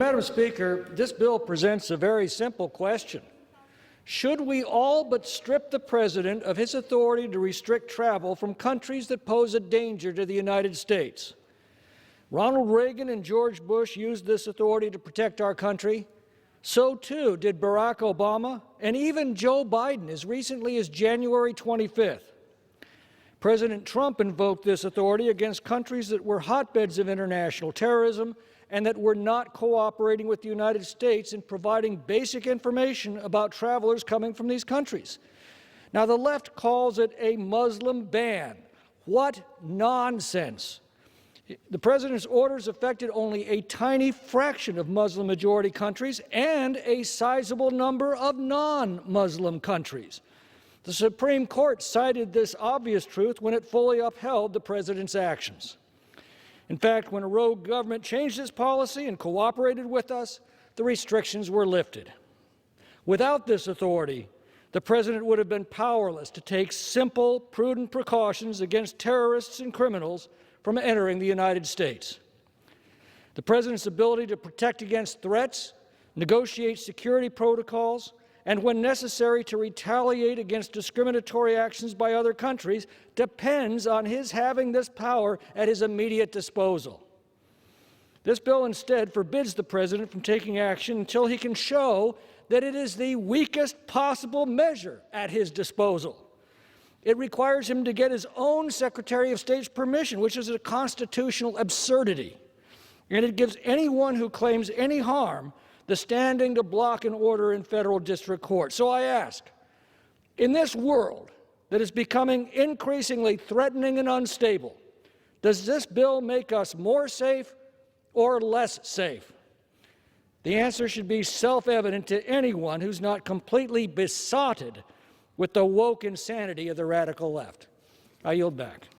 Madam Speaker, this bill presents a very simple question. Should we all but strip the President of his authority to restrict travel from countries that pose a danger to the United States? Ronald Reagan and George Bush used this authority to protect our country. So too did Barack Obama and even Joe Biden as recently as January 25th. President Trump invoked this authority against countries that were hotbeds of international terrorism and that were not cooperating with the United States in providing basic information about travelers coming from these countries. Now, the left calls it a Muslim ban. What nonsense! The President's orders affected only a tiny fraction of Muslim-majority countries and a sizable number of non-Muslim countries. The Supreme Court cited this obvious truth when it fully upheld the President's actions. In fact, when a rogue government changed its policy and cooperated with us, the restrictions were lifted. Without this authority, the President would have been powerless to take simple, prudent precautions against terrorists and criminals from entering the United States. The President's ability to protect against threats, negotiate security protocols, and when necessary to retaliate against discriminatory actions by other countries depends on his having this power at his immediate disposal. This bill instead forbids the President from taking action until he can show that it is the weakest possible measure at his disposal. It requires him to get his own Secretary of State's permission, which is a constitutional absurdity. And it gives anyone who claims any harm the standing to block an order in federal district court. So I ask, in this world that is becoming increasingly threatening and unstable, does this bill make us more safe or less safe? The answer should be self-evident to anyone who's not completely besotted with the woke insanity of the radical left. I yield back.